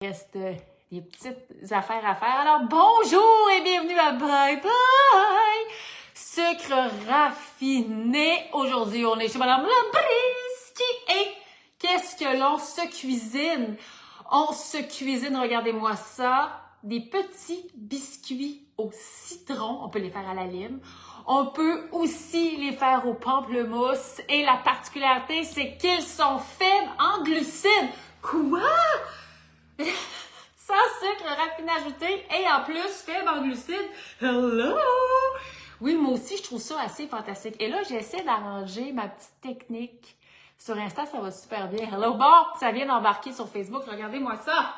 reste des petites affaires à faire. Alors, bonjour et bienvenue à Bye Bye! Sucre raffiné. Aujourd'hui, on est chez Madame Labriski. Et qu'est-ce que l'on se cuisine? On se cuisine, regardez-moi ça, des petits biscuits au citron. On peut les faire à la lime. On peut aussi les faire au pamplemousse. Et la particularité, c'est qu'ils sont faibles en glucides. Quoi? Sans sucre raffiné ajouté et en plus faible en glucides. Hello! Oui, moi aussi, je trouve ça assez fantastique. Et là, j'essaie d'arranger ma petite technique. Sur Insta, ça va super bien. Hello! Bon, ça vient d'embarquer sur Facebook. Regardez-moi ça!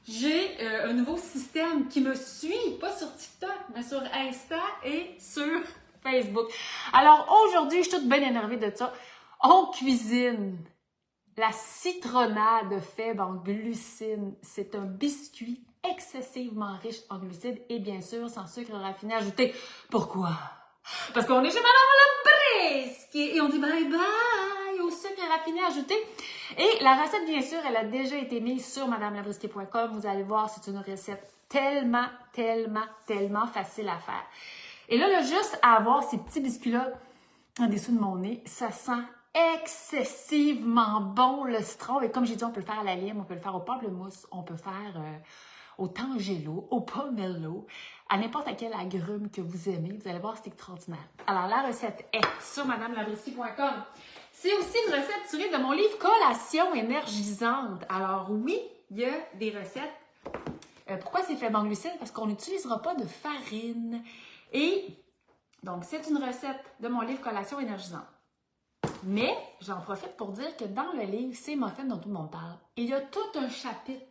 J'ai un nouveau système qui me suit, pas sur TikTok, mais sur Insta et sur Facebook. Alors, aujourd'hui, je suis toute bien énervée de ça. On cuisine la citronnade faible en glucides. C'est un biscuit excessivement riche en glucides et bien sûr sans sucre raffiné ajouté. Pourquoi? Parce qu'on est chez Madame Labriski et on dit bye bye au sucre raffiné ajouté. Et la recette, bien sûr, elle a déjà été mise sur madamelabriski.com. Vous allez voir, c'est une recette tellement facile à faire. Et là, juste à avoir ces petits biscuits-là en dessous de mon nez, ça sent excessivement bon le citron. Et comme j'ai dit, on peut le faire à la lime, on peut le faire au pamplemousse, on peut faire au tangelo, au pomelo, à n'importe quel agrume que vous aimez. Vous allez voir, c'est extraordinaire. Alors, la recette est sur madamelabriski.com. C'est aussi une recette tirée de mon livre Collation énergisante. Alors oui, il y a des recettes. Pourquoi c'est faible en glucides? Parce qu'on n'utilisera pas de farine. Et donc, c'est une recette de mon livre Collation énergisante. Mais j'en profite pour dire que dans le livre, c'est muffins dont tout le monde parle. Il y a tout un chapitre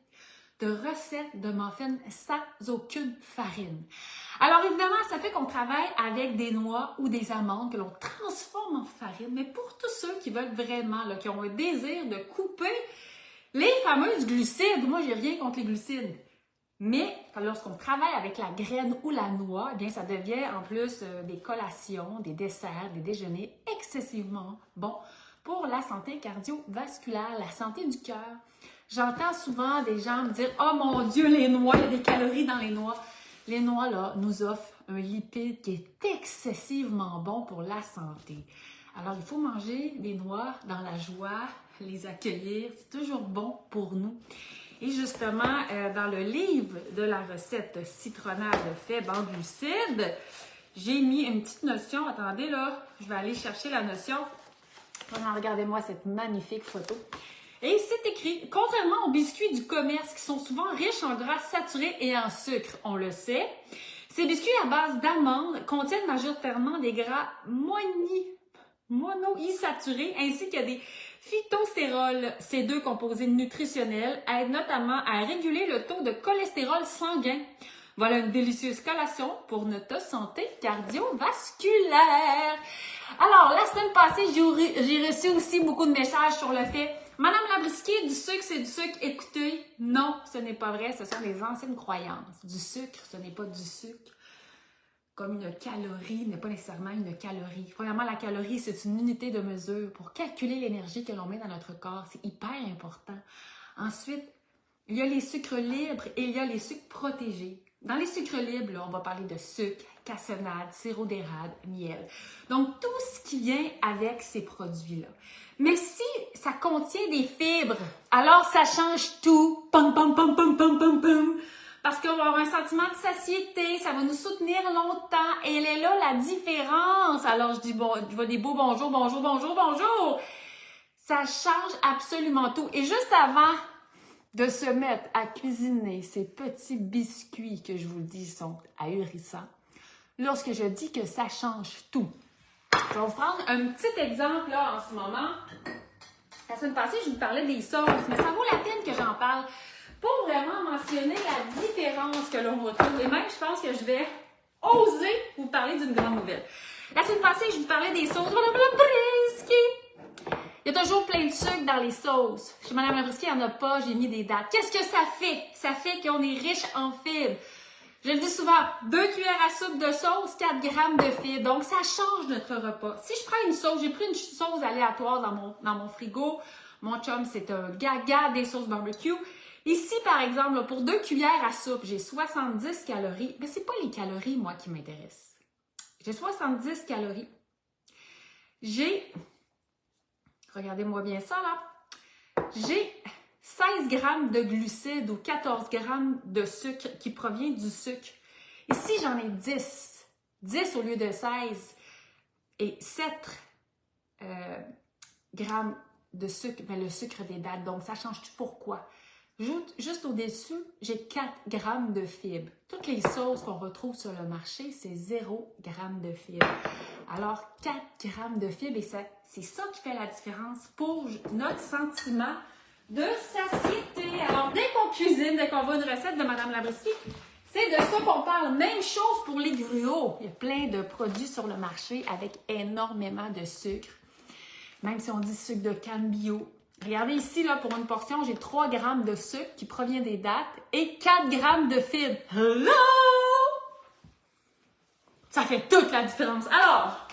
de recettes de muffins sans aucune farine. Alors évidemment, ça fait qu'on travaille avec des noix ou des amandes que l'on transforme en farine. Mais pour tous ceux qui veulent vraiment, là, qui ont un désir de couper les fameuses glucides, moi j'ai rien contre les glucides. Mais lorsqu'on travaille avec la graine ou la noix, eh bien, ça devient en plus des collations, des desserts, des déjeuners excessivement bons pour la santé cardiovasculaire, la santé du cœur. J'entends souvent des gens me dire « Oh mon Dieu, les noix, il y a des calories dans les noix. » Les noix, là, nous offrent un lipide qui est excessivement bon pour la santé. Alors, il faut manger des noix dans la joie, les accueillir. C'est toujours bon pour nous. Et justement, dans le livre de la recette citronnade faible en glucides, j'ai mis une petite notion. Attendez, là, je vais aller chercher la notion. Regardez-moi cette magnifique photo. Et c'est écrit, contrairement aux biscuits du commerce qui sont souvent riches en gras saturés et en sucre, on le sait, ces biscuits à base d'amandes contiennent majoritairement des gras monoinsaturés ainsi que des phytostérols. Ces deux composés nutritionnels aident notamment à réguler le taux de cholestérol sanguin. Voilà une délicieuse collation pour notre santé cardiovasculaire. Alors, la semaine passée, j'ai reçu aussi beaucoup de messages sur le fait « Madame Labriski, du sucre, c'est du sucre. » Écoutez, non, ce n'est pas vrai. Ce sont des anciennes croyances. Du sucre, ce n'est pas du sucre. Comme une calorie n'est pas nécessairement une calorie. Premièrement, la calorie, c'est une unité de mesure pour calculer l'énergie que l'on met dans notre corps. C'est hyper important. Ensuite, il y a les sucres libres et il y a les sucres protégés. Dans les sucres libres, là, on va parler de sucre, cassonade, sirop d'érable, miel. Donc, tout ce qui vient avec ces produits-là. Mais si ça contient des fibres, alors ça change tout. Pum, pum, pum, pum, pum, pum, pum. Parce qu'on va avoir un sentiment de satiété, ça va nous soutenir longtemps. Et elle est là, la différence. Alors, je dis, bon, je vois des beaux bonjour, bonjour, bonjour, bonjour. Ça change absolument tout. Et juste avant de se mettre à cuisiner ces petits biscuits que je vous dis sont ahurissants, lorsque je dis que ça change tout, je vais vous prendre un petit exemple là en ce moment. La semaine passée, je vous parlais des sauces, mais ça vaut la peine que j'en parle pour vraiment mentionner la différence que l'on retrouve. Et même, je pense que je vais oser vous parler d'une grande nouvelle. La semaine passée, je vous parlais des sauces. Madame Labriski! Il y a toujours plein de sucre dans les sauces. Chez Madame Labriski, il n'y en a pas, j'ai mis des dates. Qu'est-ce que ça fait? Ça fait qu'on est riche en fibres. Je le dis souvent, 2 cuillères à soupe de sauce, 4 grammes de fibres. Donc, ça change notre repas. Si je prends une sauce, j'ai pris une sauce aléatoire dans mon frigo. Mon chum, c'est un gaga des sauces barbecue. Ici, par exemple, là, pour 2 cuillères à soupe, j'ai 70 calories. Mais c'est pas les calories, moi, qui m'intéressent. J'ai 70 calories. J'ai, regardez-moi bien ça, là. J'ai 16 grammes de glucides ou 14 grammes de sucre qui provient du sucre. Ici, j'en ai 10. 10 au lieu de 16. Et 7 grammes de sucre, ben, le sucre des dattes. Donc, ça change tout. Pourquoi? Juste au-dessus, j'ai 4 grammes de fibres. Toutes les sauces qu'on retrouve sur le marché, c'est 0 grammes de fibres. Alors, 4 grammes de fibres, et c'est ça qui fait la différence pour notre sentiment de satiété. Alors, dès qu'on cuisine, dès qu'on voit une recette de Mme Labriskie, c'est de ça qu'on parle. Même chose pour les gruaux. Il y a plein de produits sur le marché avec énormément de sucre. Même si on dit sucre de canne bio. Regardez ici, là, pour une portion, j'ai 3 grammes de sucre qui provient des dattes et 4 grammes de fibres. Hello! Ça fait toute la différence. Alors,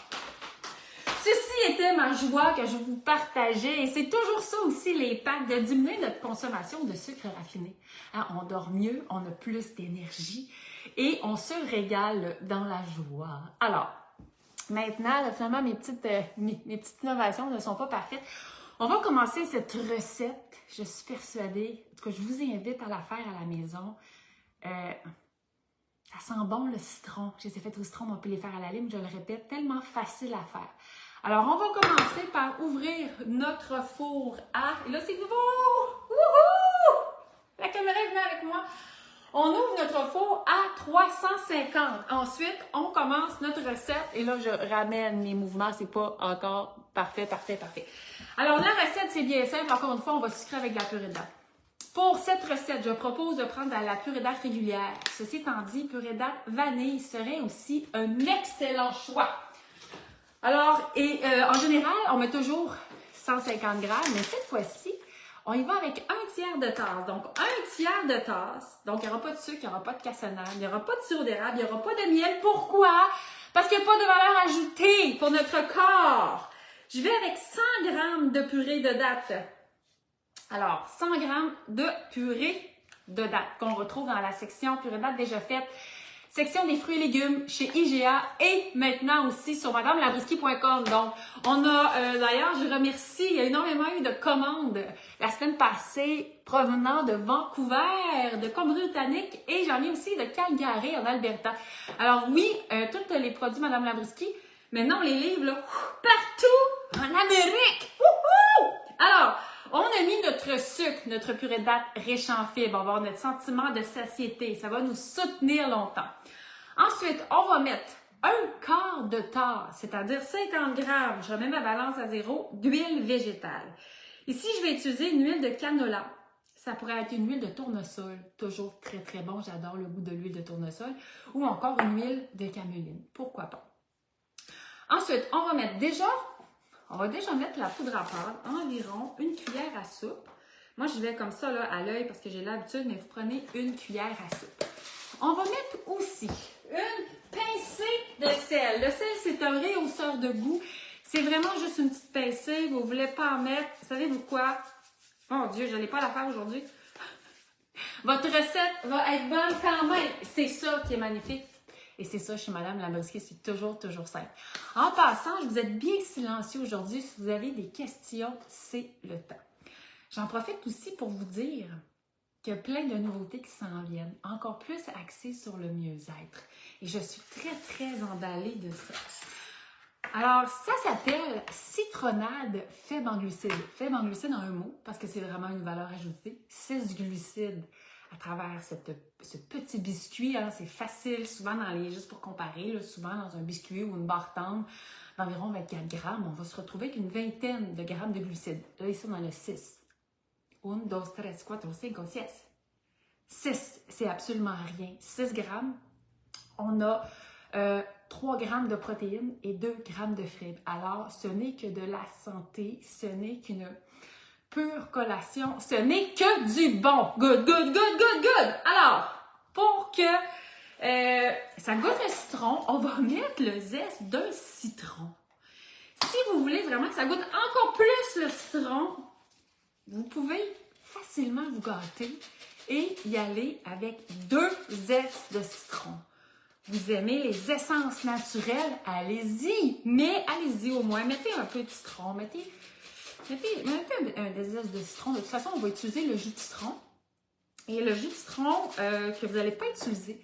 ceci était ma joie que je vous partageais. Et c'est toujours ça aussi, les packs, de diminuer notre consommation de sucre raffiné. Hein, on dort mieux, on a plus d'énergie et on se régale dans la joie. Alors, maintenant, là, finalement, mes petites innovations ne sont pas parfaites. On va commencer cette recette. Je suis persuadée, en tout cas, je vous invite à la faire à la maison. Ça sent bon le citron. Je les ai faites au citron, on peut les faire à la lime, je le répète, tellement facile à faire. Alors, on va commencer par ouvrir notre four à... Et là, c'est nouveau! Wouhou! La caméra est venue avec moi. On ouvre notre four à 350. Ensuite, on commence notre recette. Et là, je ramène mes mouvements. C'est pas encore parfait. Alors, la recette, c'est bien simple. Encore une fois, on va sucrer avec de la purée de date. Pour cette recette, je propose de prendre la purée de date régulière. Ceci étant dit, purée de date vanille serait aussi un excellent choix. Alors, en général, on met toujours 150 grammes, mais cette fois-ci, on y va avec 1/3 de tasse. Donc, 1/3 de tasse. Donc, il n'y aura pas de sucre, il n'y aura pas de cassonade, il n'y aura pas de sirop d'érable, il n'y aura pas de miel. Pourquoi? Parce qu'il n'y a pas de valeur ajoutée pour notre corps. Je vais avec 100 grammes de purée de date. Alors, 100 grammes de purée de date qu'on retrouve dans la section purée de date déjà faite. Section des fruits et légumes chez IGA et maintenant aussi sur madamelabriskie.com. Donc, on a, d'ailleurs, je remercie, il y a énormément eu de commandes la semaine passée provenant de Vancouver, de Colombie-Britannique et j'en ai aussi de Calgary en Alberta. Alors oui, tous les produits Madame Labriskie, maintenant on les livre là, partout en Amérique. Wouhou! Alors, on a mis notre sucre, notre purée de date riche en fibres. On va avoir notre sentiment de satiété. Ça va nous soutenir longtemps. Ensuite, on va mettre 1/4 de tasse, c'est-à-dire 50 grammes. Je remets ma balance à 0 d'huile végétale. Ici, je vais utiliser une huile de canola. Ça pourrait être une huile de tournesol. Toujours très, très bon. J'adore le goût de l'huile de tournesol. Ou encore une huile de caméline. Pourquoi pas? Ensuite, on va déjà mettre la poudre à pâte, environ 1 cuillère à soupe. Moi, je vais comme ça là, à l'œil parce que j'ai l'habitude, mais vous prenez 1 cuillère à soupe. On va mettre aussi une pincée de sel. Le sel, c'est un rehausseur de goût. C'est vraiment juste une petite pincée. Vous ne voulez pas en mettre. Savez-vous quoi? Mon Dieu, je n'allais pas la faire aujourd'hui. Votre recette va être bonne quand même. C'est ça qui est magnifique. Et c'est ça, chez Madame Labriskie, c'est toujours simple. En passant, je vous êtes bien silencieux aujourd'hui. Si vous avez des questions, c'est le temps. J'en profite aussi pour vous dire qu'il y a plein de nouveautés qui s'en viennent, encore plus axées sur le mieux-être. Et je suis très, très emballée de ça. Alors, ça s'appelle citronnade faible en glucides. Faible en glucides en un mot, parce que c'est vraiment une valeur ajoutée. 6 glucides à travers ce petit biscuit. Alors, c'est facile, souvent juste pour comparer, là, souvent dans un biscuit ou une barre tendre d'environ 24 grammes, on va se retrouver avec une vingtaine de grammes de glucides. Là, ici, on en a 6. 1, 2, 3, 4, 5, 6. 6, c'est absolument rien. 6 grammes, on a 3 grammes de protéines et 2 grammes de fibres. Alors, ce n'est que de la santé, ce n'est qu'une pure collation, ce n'est que du bon. Good. Alors, pour que ça goûte le citron, on va mettre le zeste d'un citron. Si vous voulez vraiment que ça goûte encore plus le citron, vous pouvez facilement vous gâter et y aller avec 2 zestes de citron. Vous aimez les essences naturelles? Allez-y! Mais allez-y au moins, mettez un peu de citron, mettez des zestes de citron. De toute façon, on va utiliser le jus de citron. Et le jus de citron que vous n'allez pas utiliser,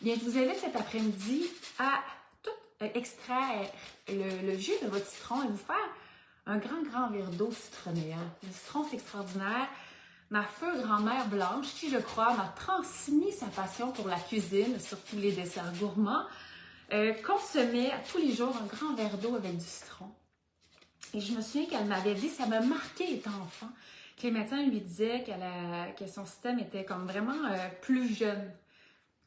bien, je vous invite cet après-midi à tout extraire le jus de votre citron et vous faire un grand verre d'eau citronnée. Hein. Le citron, c'est extraordinaire. Ma feu grand-mère Blanche, qui je crois m'a transmis sa passion pour la cuisine, surtout les desserts gourmands, consommait tous les jours un grand verre d'eau avec du citron. Et je me souviens qu'elle m'avait dit, ça m'a marqué étant enfant, que les médecins lui disaient que son système était comme vraiment plus jeune.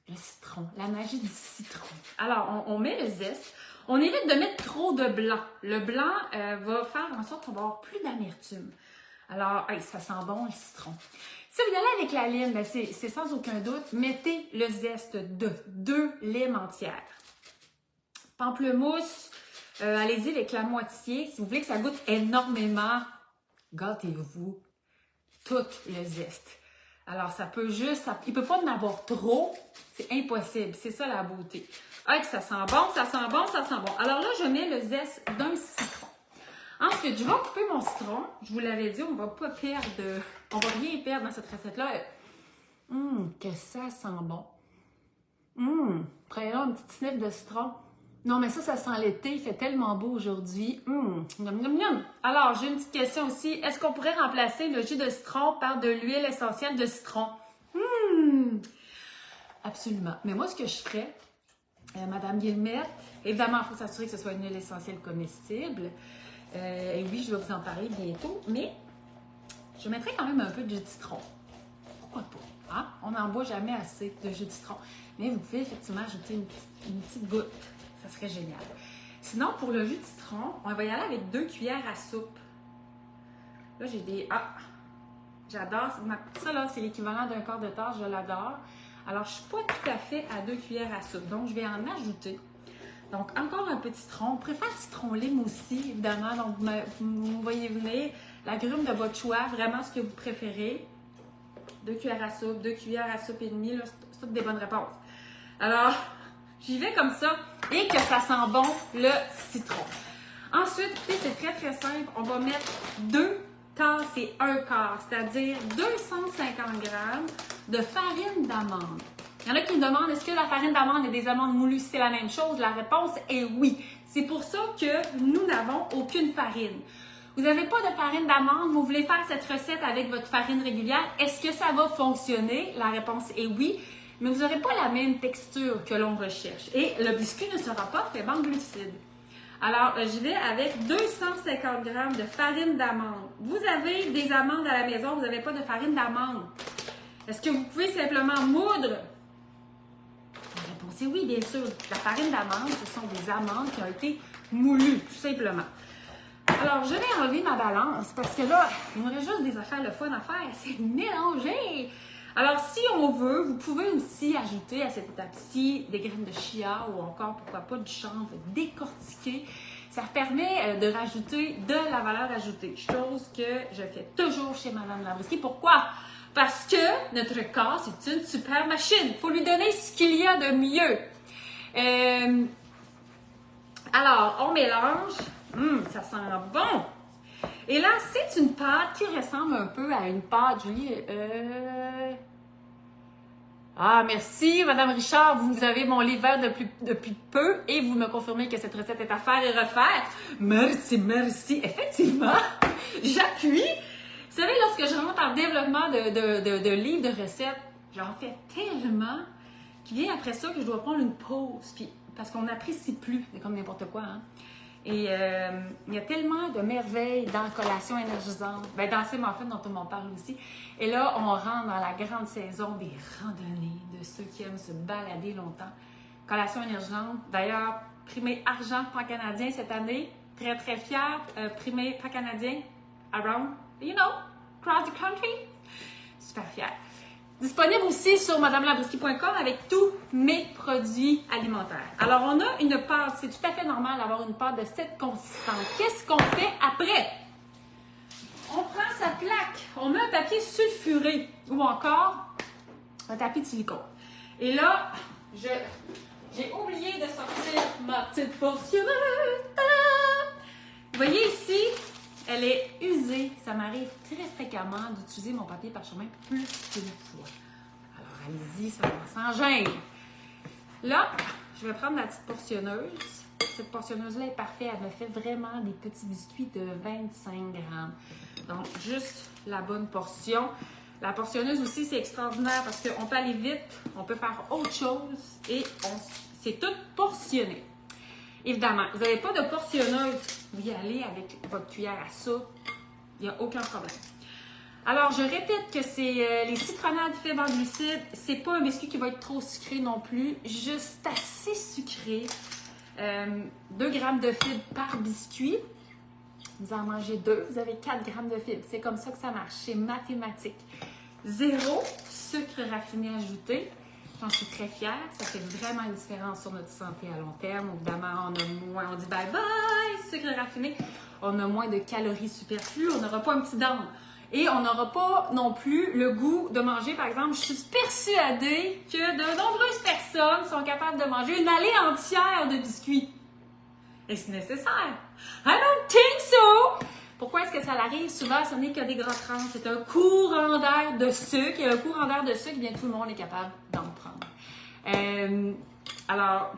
Le citron, la magie du citron. Alors, on met le zeste. On évite de mettre trop de blanc. Le blanc va faire en sorte qu'on va avoir plus d'amertume. Alors, hey, ça sent bon le citron. Si vous y allez avec la lime, ben c'est sans aucun doute, mettez le zeste de 2 limes entières. Pamplemousse, allez-y avec la moitié. Si vous voulez que ça goûte énormément, gâtez-vous tout le zeste. Alors, ça peut juste, il ne peut pas en avoir trop, c'est impossible, c'est ça la beauté. Ah, que ça sent bon, ça sent bon, ça sent bon. Alors là, je mets le zeste d'un citron. Ensuite, je vais couper mon citron. Je vous l'avais dit, on ne va pas perdre, on va rien perdre dans cette recette-là. Que ça sent bon. Prenons une petite sniff de citron. Non, mais ça sent l'été. Il fait tellement beau aujourd'hui. Yum, yum, yum. Alors, j'ai une petite question aussi. Est-ce qu'on pourrait remplacer le jus de citron par de l'huile essentielle de citron? Absolument. Mais moi, ce que je ferais, Madame Guillemette, évidemment, il faut s'assurer que ce soit une huile essentielle comestible. Et oui, je vais vous en parler bientôt. Mais je mettrais quand même un peu de jus de citron. Pourquoi pas? Hein? On n'en boit jamais assez de jus de citron. Mais vous pouvez effectivement ajouter une petite goutte. Ça serait génial. Sinon, pour le jus de citron, on va y aller avec 2 cuillères à soupe. Là, j'ai des... Ah! J'adore. Ça, là, c'est l'équivalent d'un quart de tasse. Je l'adore. Alors, je ne suis pas tout à fait à 2 cuillères à soupe. Donc, je vais en ajouter. Donc, encore un petit citron. On préfère le citron lime aussi, évidemment. Donc, vous voyez venir l'agrume de votre choix. Vraiment ce que vous préférez. 2 cuillères à soupe, 2 cuillères à soupe et demie. C'est toutes des bonnes réponses. Alors... J'y vais comme ça et que ça sent bon le citron. Ensuite, c'est très simple. On va mettre 2 tasses et 1 quart, c'est-à-dire 250 g de farine d'amande. Il y en a qui me demandent, est-ce que la farine d'amande et des amandes moulues, c'est la même chose? La réponse est oui. C'est pour ça que nous n'avons aucune farine. Vous n'avez pas de farine d'amande, vous voulez faire cette recette avec votre farine régulière. Est-ce que ça va fonctionner? La réponse est oui. Mais vous n'aurez pas la même texture que l'on recherche. Et le biscuit ne sera pas fait en glucides. Alors, je vais avec 250 g de farine d'amande. Vous avez des amandes à la maison, vous n'avez pas de farine d'amande. Est-ce que vous pouvez simplement moudre? La réponse est oui, bien sûr. La farine d'amande, ce sont des amandes qui ont été moulues, tout simplement. Alors, je vais enlever ma balance parce que là, il me reste juste des affaires, le fun à faire, c'est mélanger. Alors, si on veut, vous pouvez aussi ajouter à cette étape-ci des graines de chia ou encore, pourquoi pas, du chanvre décortiqué. Ça permet de rajouter de la valeur ajoutée, chose que je fais toujours chez Madame Labriskie. Pourquoi? Parce que notre corps, c'est une super machine. Il faut lui donner ce qu'il y a de mieux. Alors, on mélange. Ça sent bon. Et là, c'est une pâte qui ressemble un peu à une pâte, Julie. Ah, merci, Madame Richard. Vous avez mon livre vert depuis peu et vous me confirmez que cette recette est à faire et refaire. Merci, merci. Effectivement, j'appuie. Vous savez, lorsque je rentre en développement de livres de recettes, j'en fais tellement qu'il vient après ça que je dois prendre une pause. Puis, parce qu'on n'apprécie plus, c'est comme n'importe quoi, hein. Et il y a tellement de merveilles dans Collation énergisante, dans ces muffins dont on m'en parle aussi. Et là, on rentre dans la grande saison des randonnées, de ceux qui aiment se balader longtemps. Collation énergisante, d'ailleurs, primé argent pan-canadien cette année. Très, très fière. Primé pan-canadien around, across the country. Super fière. Disponible aussi sur madamelabriskie.com avec tous mes produits alimentaires. Alors, on a une pâte. C'est tout à fait normal d'avoir une pâte de cette consistance. Qu'est-ce qu'on fait après? On prend sa plaque, on met un papier sulfuré ou encore un tapis de silicone. Et là, j'ai oublié de sortir ma petite portionneuse. Vous voyez ici, elle est usée. Ça m'arrive très fréquemment d'utiliser mon papier parchemin plus qu'une fois. Alors, allez-y, ça va sans gêne. Là, je vais prendre ma petite portionneuse. Cette portionneuse-là est parfaite. Elle me fait vraiment des petits biscuits de 25 grammes. Donc, juste la bonne portion. La portionneuse aussi, c'est extraordinaire parce qu'on peut aller vite, on peut faire autre chose et c'est tout portionné. Évidemment, vous n'avez pas de portionneuse, vous y allez avec votre cuillère à soupe, il n'y a aucun problème. Alors, je répète que c'est les citronnades fibres en glucides, c'est pas un biscuit qui va être trop sucré non plus, juste assez sucré. 2 grammes de fibres par biscuit. Vous en mangez 2, vous avez 4 grammes de fibres. C'est comme ça que ça marche, c'est mathématique. 0 sucre raffiné ajouté. J'en suis très fière. Ça fait vraiment une différence sur notre santé à long terme. Évidemment, on dit bye-bye, sucre raffiné. On a moins de calories superflues. On n'aura pas un petit down. Et on n'aura pas non plus le goût de manger, par exemple, je suis persuadée que de nombreuses personnes sont capables de manger une allée entière de biscuits. Est-ce nécessaire? I don't think so! Pourquoi est-ce que ça arrive? Souvent, ce n'est que des gras trans. C'est un courant d'air de sucre. Et un courant d'air de sucre, bien tout le monde est capable d'en prendre. Alors,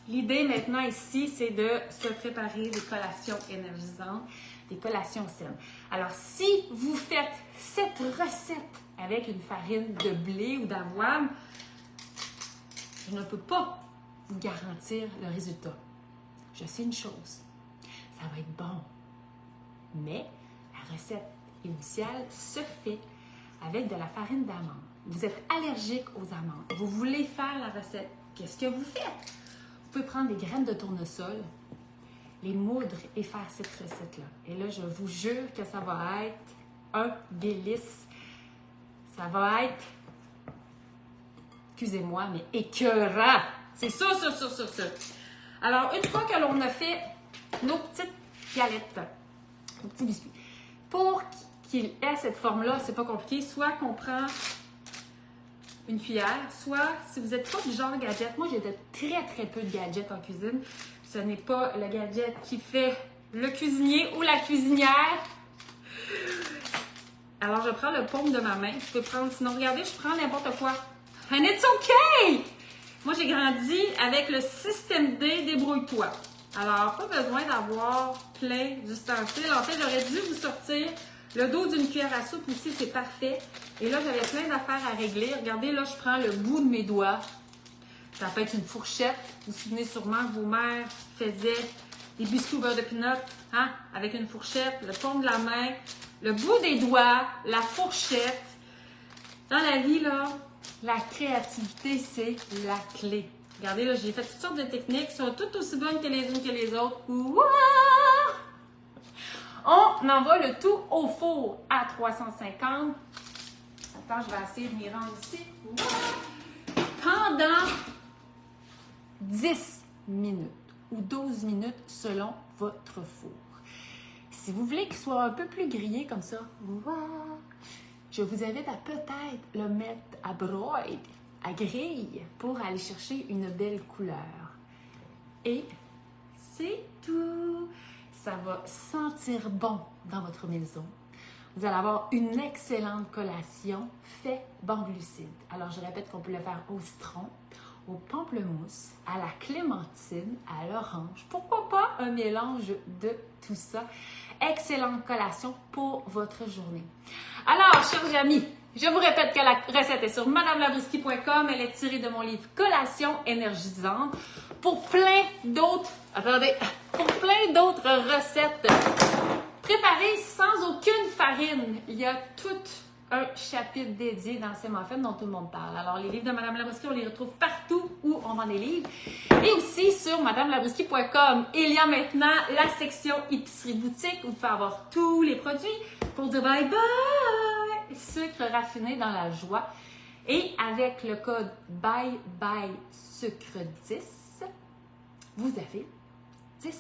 l'idée maintenant ici, c'est de se préparer des collations énergisantes, des collations saines. Alors, si vous faites cette recette avec une farine de blé ou d'avoine, je ne peux pas vous garantir le résultat. Je sais une chose, ça va être bon. Mais la recette initiale se fait avec de la farine d'amande. Vous êtes allergique aux amandes. Vous voulez faire la recette. Qu'est-ce que vous faites? Vous pouvez prendre des graines de tournesol, les moudre et faire cette recette-là. Et là, je vous jure que ça va être un délice. Ça va être, excusez-moi, mais écœurant. C'est sûr. Alors, une fois que l'on a fait nos petites galettes, nos petits biscuits, pour qu'il ait cette forme-là, c'est pas compliqué, soit qu'on prend une cuillère, soit si vous n'êtes pas du genre gadget, moi j'ai de très peu de gadgets en cuisine, ce n'est pas le gadget qui fait le cuisinier ou la cuisinière. Alors je prends le paume de ma main, je peux prendre, sinon regardez, je prends n'importe quoi. And it's okay! Moi j'ai grandi avec le système D, débrouille-toi. Alors, pas besoin d'avoir plein d'ustensiles. En fait, j'aurais dû vous sortir le dos d'une cuillère à soupe aussi, c'est parfait. Et là, j'avais plein d'affaires à régler. Regardez, là, je prends le bout de mes doigts. Ça peut être une fourchette. Vous vous souvenez sûrement que vos mères faisaient des biscuits au beurre de pinot, hein, avec une fourchette, le paume de la main, le bout des doigts, la fourchette. Dans la vie, là, la créativité, c'est la clé. Regardez, là, j'ai fait toutes sortes de techniques qui sont toutes aussi bonnes que les unes que les autres. Ouah! On envoie le tout au four à 350. Attends, je vais essayer de m'y rendre ici. Ouah! Pendant 10 minutes ou 12 minutes selon votre four. Si vous voulez qu'il soit un peu plus grillé comme ça, ouah, je vous invite à peut-être le mettre à broil, à grille, pour aller chercher une belle couleur. Et c'est tout. Ça va sentir bon dans votre maison. Vous allez avoir une excellente collation faite en glucides. Alors, je répète qu'on peut le faire au citron, au pamplemousse, à la clémentine, à l'orange. Pourquoi pas un mélange de tout ça? Excellente collation pour votre journée. Alors, chers amis, je vous répète que la recette est sur madamelabruski.com. Elle est tirée de mon livre Collation énergisante. Pour plein d'autres, pour plein d'autres recettes préparées sans aucune farine. Il y a tout un chapitre dédié dans ces muffins dont tout le monde parle. Alors, les livres de Madame Labruski, on les retrouve partout où on vend des livres. Et aussi sur madamelabruski.com. Il y a maintenant la section épicerie boutique où vous pouvez avoir tous les produits pour dire bye bye! Sucre raffiné dans la joie. Et avec le code bye bye sucre 10, vous avez 10%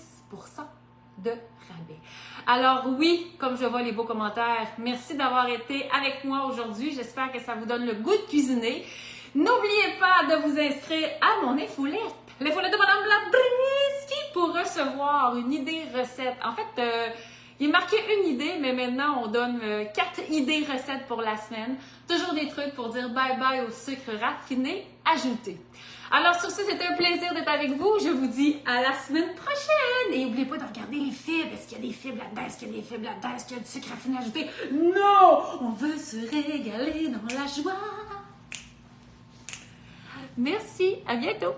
de rabais. Alors oui, comme je vois les beaux commentaires, merci d'avoir été avec moi aujourd'hui. J'espère que ça vous donne le goût de cuisiner. N'oubliez pas de vous inscrire à mon infolette, l'infolette de Madame Labrisky, pour recevoir une idée recette. En fait, il est marqué une idée, mais maintenant on donne 4 idées recettes pour la semaine. Toujours des trucs pour dire bye bye au sucre raffiné ajouté. Alors sur ce, c'était un plaisir d'être avec vous. Je vous dis à la semaine prochaine. Et n'oubliez pas de regarder les fibres. Est-ce qu'il y a des fibres là-dedans? Est-ce qu'il y a des fibres là-dedans? Est-ce qu'il y a du sucre raffiné ajouté? Non! On veut se régaler dans la joie. Merci, à bientôt!